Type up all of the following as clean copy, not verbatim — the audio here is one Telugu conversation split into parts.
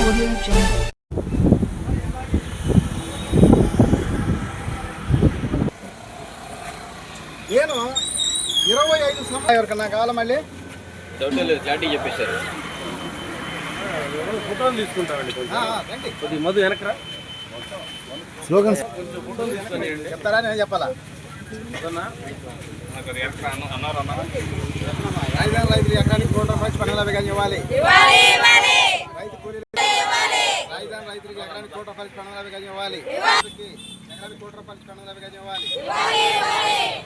Audio Jungle. నేను 25 సంవత్సరాలు ఎవరికన్నా కావాలా మళ్ళీ క్లారిటీ చెప్పేశారు. ఫోటోలు తీసుకుంటామండి కొద్ది మధు వెనకరా స్లోగన్స్ కొంచెం ఫోటోలు తీసుకొని చెప్తారా నేను చెప్పాలా రాజధాని రైతులు ఎకరానికి ₹1,00,00,000 పన్నుల ఇవ్వాలి. రైతు కూలీలు రాజధాని రైతులకు ఎకరానికి ₹1,00,00,000 పన్నుల ఇవ్వాలి. ఎకరానికి ₹1,00,00,000 పన్నుల ఇవ్వాలి.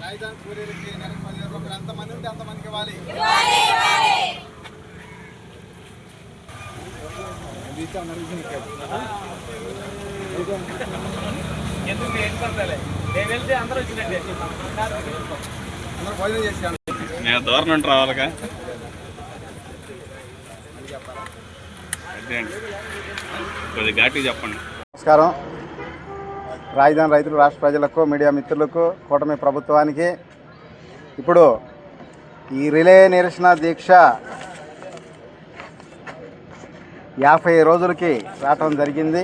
రాజధాని కూలీలకి నెలకు ₹10,000 ఎంతమంది ఉంటే అంతమందికి ఇవ్వాలి. అందరూ భోజనం చేశాను. నేను దూరం నుండి రావాలిగా. కొద్ది ఘాటి చెప్పండి. నమస్కారం. రాజధాని రైతులు, రాష్ట్ర ప్రజలకు, మీడియా మిత్రులకు, కూటమి ప్రభుత్వానికి ఇప్పుడు ఈ రిలే నిరసన దీక్ష 50 రోజులకి రావటం జరిగింది.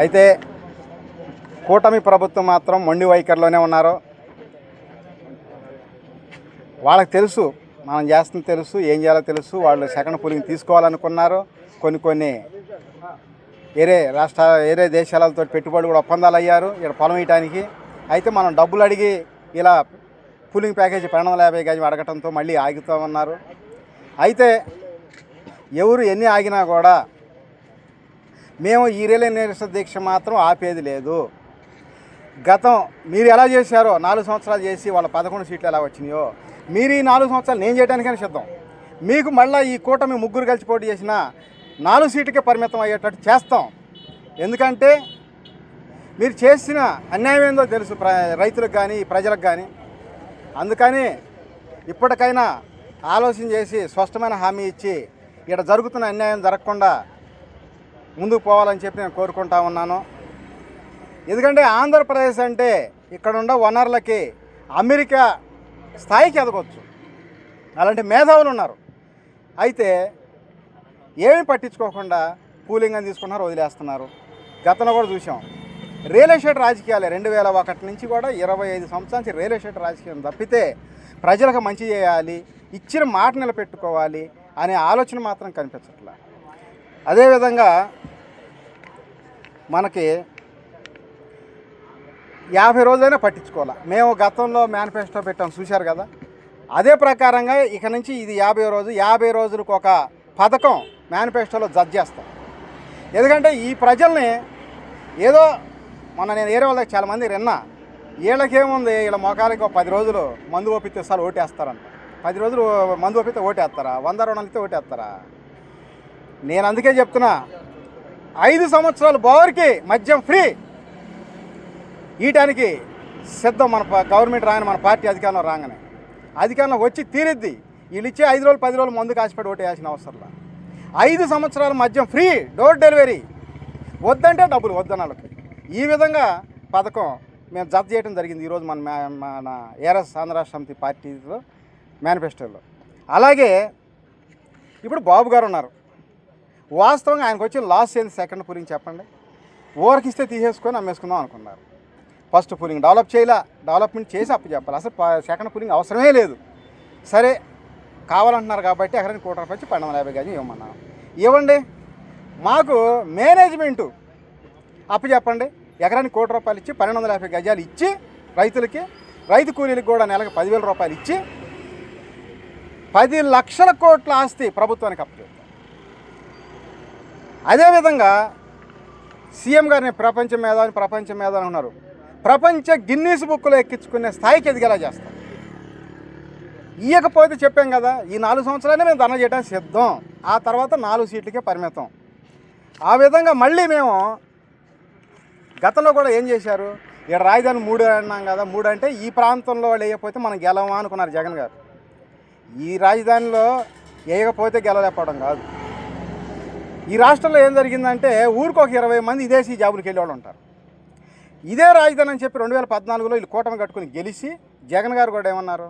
అయితే కూటమి ప్రభుత్వం మాత్రం మొండి వైఖరిలోనే ఉన్నారు. వాళ్ళకి తెలుసు మనం చేస్తుంది తెలుసు, ఏం చేయాలో తెలుసు. వాళ్ళు సెకండ్ పూలింగ్ తీసుకోవాలనుకున్నారు. కొన్ని వేరే దేశాలతో పెట్టుబడులు కూడా ఒప్పందాలు అయ్యారు ఇక్కడ పొలం వేయటానికి. అయితే మనం డబ్బులు అడిగి ఇలా పూలింగ్ ప్యాకేజీ 250 గజం అడగటంతో మళ్ళీ ఆగుతూ ఉన్నారు. అయితే ఎవరు ఎన్ని ఆగినా కూడా మేము ఈ రిలే నిరసన దీక్ష మాత్రం ఆపేది లేదు. గతం మీరు ఎలా చేశారో 4 సంవత్సరాలు చేసి వాళ్ళ 11 సీట్లు ఎలా వచ్చినాయో మీరు ఈ 4 సంవత్సరాలు నేను చేయడానికైనా సిద్ధం. మీకు మళ్ళీ ఈ కూటమి ముగ్గురు కలిసి పోటీ చేసిన 4 సీట్లకే పరిమితం అయ్యేటట్టు చేస్తాం. ఎందుకంటే మీరు చేసిన అన్యాయం ఏందో తెలుసు రైతులకు కానీ ప్రజలకు కానీ. అందుకని ఇప్పటికైనా ఆలోచన చేసి స్పష్టమైన హామీ ఇచ్చి ఇక్కడ జరుగుతున్న అన్యాయం జరగకుండా ముందుకు పోవాలని చెప్పి నేను కోరుకుంటా ఉన్నాను. ఎందుకంటే ఆంధ్రప్రదేశ్ అంటే ఇక్కడున్న వనరులకి అమెరికా స్థాయికి ఎదగొచ్చు. అలాంటి మేధావులు ఉన్నారు. అయితే ఏమీ పట్టించుకోకుండా పూలింగ్ అని తీసుకున్నారు, వదిలేస్తున్నారు. గతంలో కూడా చూసాం. రియల్ ఎస్టేట్ రాజకీయాలే 2001 నుంచి కూడా 25 సంవత్సరాల నుంచి రియల్ ఎస్టేట్ రాజకీయం తప్పితే ప్రజలకు మంచి చేయాలి, ఇచ్చిన మాట నిలబెట్టుకోవాలి అనే ఆలోచన మాత్రం కనిపించట్లా. అదేవిధంగా మనకి 50 రోజులైనా పట్టించుకోవాలి. మేము గతంలో మేనిఫెస్టో పెట్టాం, చూశారు కదా. అదే ప్రకారంగా ఇక నుంచి ఇది 50 రోజులకు ఒక పథకం మేనిఫెస్టోలో జడ్జ్ చేస్తాం. ఎందుకంటే ఈ ప్రజల్ని ఏదో నేను ఏరే వాళ్ళకి చాలామంది విన్నా, వీళ్ళకేముంది వీళ్ళ మొఖాలకి 10 రోజులు మందు ఓపిస్తే సార్ ఓటేస్తారంట. 10 రోజులు మందు ఓపిస్తే ఓటేస్తారా? 100 200 ఇస్తే ఓటేస్తారా? నేను అందుకే చెప్తున్నా, 5 సంవత్సరాలు బోర్కి మద్యం ఫ్రీ ఇయటానికి సిద్ధం. మన గవర్నమెంట్ రాగానే, మన పార్టీ అధికారంలో రాగానే, అధికారంలో వచ్చి తీరిద్ది. వీళ్ళు ఇచ్చే 5 రోజులు 10 రోజులు మందుకు ఆశపడి ఓటు వేయాల్సిన అవసరంలా. 5 సంవత్సరాలు మద్యం ఫ్రీ, డోర్ డెలివరీ, వద్దంటే డబ్బులు వద్దనాలకి. ఈ విధంగా పథకం మేము జత చేయడం జరిగింది ఈరోజు మన ఏఆర్ఎస్ ఆంధ్ర రాష్ట్ర సమితి పార్టీలో మేనిఫెస్టోలో. అలాగే ఇప్పుడు బాబు గారు ఉన్నారు. వాస్తవంగా ఆయనకు వచ్చిన లాస్ ఏంది? సెకండ్ పూలింగ్ చెప్పండి. ఓవర్కి ఇస్తే తీసేసుకొని అమ్మేసుకుందాం అనుకున్నారు. ఫస్ట్ పూలింగ్ డెవలప్మెంట్ చేసి అప్పు చెప్పాలి. అసలు సెకండ్ పూలింగ్ అవసరమే లేదు. సరే కావాలంటున్నారు కాబట్టి ఎకరానికి ₹1,00,00,000 1250 గజం ఇవ్వమన్నాను. ఇవ్వండి. మాకు మేనేజ్మెంటు అప్పు చెప్పండి. ఎకరానికి ₹1,00,00,000 ఇచ్చి 1250 గజాలు ఇచ్చి రైతులకి, రైతు కూలీలకు కూడా నెలకు ₹10,000 ఇచ్చి 10 లక్షల కోట్ల ఆస్తి ప్రభుత్వానికి అప్పు చెప్తాం. అదేవిధంగా సీఎం గారిని ప్రపంచ మేధావి ఉన్నారు. ప్రపంచ గిన్నీస్ బుక్లో ఎక్కించుకునే స్థాయికి ఎదిగేలా చేస్తాం. ఇవ్వకపోతే చెప్పాం కదా, ఈ 4 సంవత్సరాలనే మేము ధర్నా చేయడానికి సిద్ధం. ఆ తర్వాత 4 సీట్లకే పరిమితం. ఆ విధంగా మళ్ళీ మేము గతంలో కూడా ఏం చేశారు, ఇక్కడ రాజధాని 3 అన్నాం కదా, 3 అంటే ఈ ప్రాంతంలో వాళ్ళు వేయకపోతే మనం గెలవమా అనుకున్నారు జగన్ గారు. ఈ రాజధానిలో వేయకపోతే గెలలేకపోవడం కాదు. ఈ రాష్ట్రంలో ఏం జరిగిందంటే ఊరికి ఒక 20 మంది విదేశీ జాబులకు వెళ్ళేవాళ్ళు ఉంటారు. ఇదే రాజధాని అని చెప్పి 2014లో వీళ్ళు కూటమి కట్టుకుని గెలిచి జగన్ గారు కూడా ఏమన్నారు,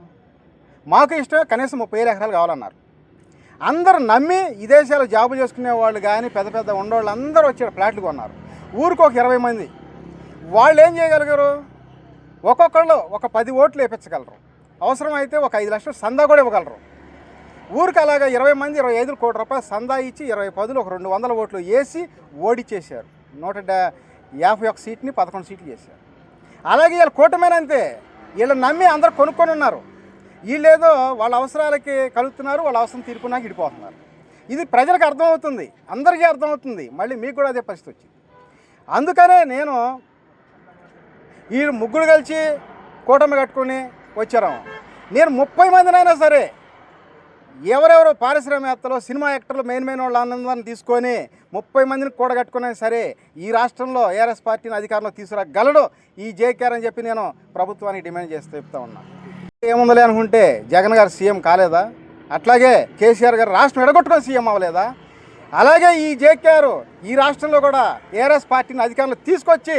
మాకు ఇష్టమే కనీసం 30,000 ఎకరాలు కావాలన్నారు. అందరూ నమ్మి విదేశాలు జాబు చేసుకునే వాళ్ళు కానీ పెద్ద పెద్ద ఉండేవాళ్ళు అందరూ వచ్చి ఫ్లాట్లు కొన్నారు. ఊరికి ఒక 20 మంది. వాళ్ళు ఏం చేయగలిగారు? ఒక్కొక్కళ్ళు ఒక 10 ఓట్లు వేయించగలరు. అవసరమైతే ఒక 5 లక్షలు సందా కూడా ఇవ్వగలరు. ఊరికి అలాగా 20 మంది 25 కోట్ల రూపాయలు సందా ఇచ్చి 20 పదులు ఒక 200 ఓట్లు వేసి ఓడిచ్చేశారు. 151 సీట్ని 11 సీట్లు చేశారు. అలాగే వీళ్ళు కూటమేనంతే. వీళ్ళు నమ్మి అందరూ కొనుక్కొని ఉన్నారు. వీళ్ళేదో వాళ్ళ అవసరాలకి కలుగుతున్నారు, వాళ్ళ అవసరం తీర్పునాకి ఇడిపోతున్నారు. ఇది ప్రజలకు అర్థమవుతుంది, అందరికీ అర్థమవుతుంది. మళ్ళీ మీకు కూడా అదే పరిస్థితి వచ్చింది. అందుకనే నేను ఈ ముగ్గురు కలిసి కూటమి కట్టుకుని వచ్చారు. నేను 30 మందినైనా సరే ఎవరెవరో పారిశ్రామికవేత్తలు, సినిమా యాక్టర్లు, మెయిన్ వాళ్ళందరినీ తీసుకొని 30 మందిని కూడగట్టుకున్నా సరే ఈ రాష్ట్రంలో ఏఆర్ఎస్ పార్టీని అధికారంలో తీసుకురాగలడు ఈ జేకేఆర్ అని చెప్పి నేను ప్రభుత్వానికి డిమాండ్ చేస్తూ చెప్తా ఉన్నా. ఏముందలే అనుకుంటే జగన్ గారు సీఎం కాలేదా? అట్లాగే కేసీఆర్ గారు రాష్ట్రం ఎడగొట్టుకొని సీఎం అవ్వలేదా? అలాగే ఈ జేకేఆర్ ఈ రాష్ట్రంలో కూడా ఏఆర్ఎస్ పార్టీని అధికారంలో తీసుకొచ్చి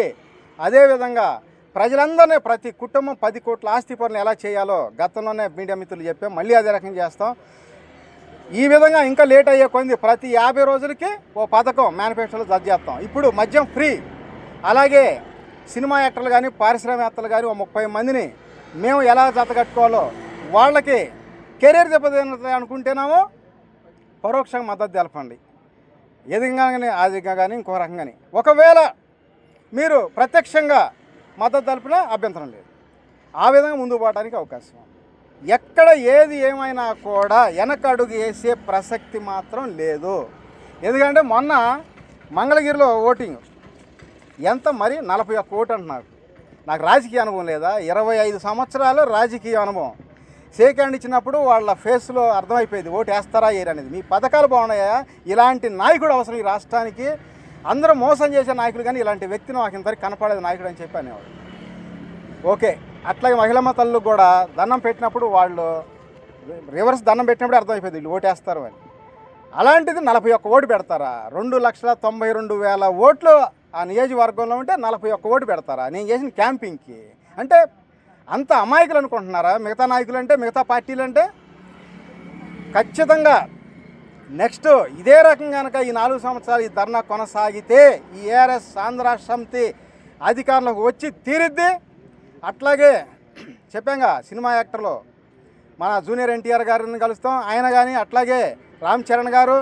అదేవిధంగా ప్రజలందరినీ ప్రతి కుటుంబం 10 కోట్ల ఆస్తి పనులు ఎలా చేయాలో గతంలోనే మీడియా మిత్రులు చెప్పాం. మళ్ళీ అదే రకంగా చేస్తాం. ఈ విధంగా ఇంకా లేట్ అయ్యే కొంది ప్రతి 50 రోజులకి ఓ పథకం మేనిఫెస్టోలో జడ్జ్ చేస్తాం. ఇప్పుడు మద్యం ఫ్రీ. అలాగే సినిమా యాక్టర్లు కానీ పారిశ్రామికవేత్తలు కానీ ఓ 30 మందిని మేము ఎలా జతకట్టుకోవాలో వాళ్ళకి కెరీర్ దెబ్బతింటుంది అనుకుంటేనేమో పరోక్షంగా మద్దతు తెలపండి. ఎదిగా కానీ ఆదిగా కానీ ఇంకో రకంగాని. ఒకవేళ మీరు ప్రత్యక్షంగా మద్దతు తెలిపినా అభ్యంతరం లేదు. ఆ విధంగా ముందుకు పోవడానికి అవకాశం. ఎక్కడ ఏది ఏమైనా కూడా వెనకడుగు వేసే ప్రసక్తి మాత్రం లేదు. ఎందుకంటే మొన్న మంగళగిరిలో ఓటింగ్ ఎంత మరి 41 ఓటు అంటున్నారు. నాకు రాజకీయ అనుభవం లేదా? 25 సంవత్సరాలు రాజకీయ అనుభవం. షేక్ హ్యాండ్ ఇచ్చినప్పుడు వాళ్ళ ఫేస్లో అర్థమైపోయింది ఓటు వేస్తారా ఏరు అనేది. మీ పథకాలు బాగున్నాయా? ఇలాంటి నాయకుడు అవసరం ఈ రాష్ట్రానికి. అందరూ మోసం చేసే నాయకులు కానీ ఇలాంటి వ్యక్తిని మాకు ఇంతవరకు కనపడేది నాయకుడు అని చెప్పి అనేవాడు. ఓకే, అట్లాగే మహిళమ్మ తల్లు కూడా దండం పెట్టినప్పుడు వాళ్ళు రివర్స్ దండం పెట్టినప్పుడు అర్థమైపోయింది వీళ్ళు ఓటేస్తారు అని. అలాంటిది 41 ఓటు పెడతారా? 2,92,000 ఓట్లు ఆ నియోజకవర్గంలో ఉంటే 41 ఓటు పెడతారా నేను చేసిన క్యాంపింగ్కి? అంటే అంత అమాయకులు అనుకుంటున్నారా మిగతా నాయకులు అంటే, మిగతా పార్టీలు అంటే? ఖచ్చితంగా నెక్స్ట్ ఇదే రకంగా కనుక ఈ 4 సంవత్సరాలు ఈ ధర్నా కొనసాగితే ఈ ఏఆర్ఎస్ ఆంధ్ర సమితి అధికారంలోకి వచ్చి తీరిద్ది. అట్లాగే చెప్పాంగా సినిమా యాక్టర్లు మన జూనియర్ ఎన్టీఆర్ గారిని కలుస్తాం, ఆయన కానీ అట్లాగే రామ్ చరణ్ గారు,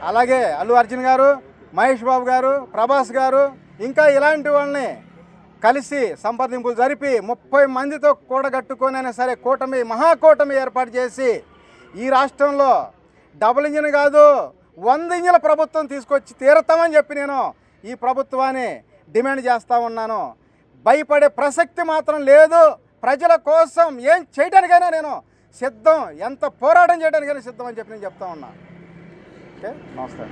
అలాగే అల్లు అర్జున్ గారు, మహేష్ బాబు గారు, ప్రభాస్ గారు, ఇంకా ఇలాంటి వాళ్ళని కలిసి సంప్రదింపులు జరిపి 30 మందితో కూడగట్టుకొనైనా సరే కూటమి మహాకూటమి ఏర్పాటు చేసి ఈ రాష్ట్రంలో డబుల్ ఇంజిన్ కాదు 100 ఇంజిన్ల ప్రభుత్వం తీసుకొచ్చి తీరుతామని చెప్పి నేను ఈ ప్రభుత్వాన్ని డిమాండ్ చేస్తూ ఉన్నాను. భయపడే ప్రసక్తి మాత్రం లేదు. ప్రజల కోసం ఏం చేయడానికైనా నేను సిద్ధం, ఎంత పోరాటం చేయడానికైనా సిద్ధం అని చెప్పి నేను చెప్తా ఉన్నా. ఓకే, నమస్తే.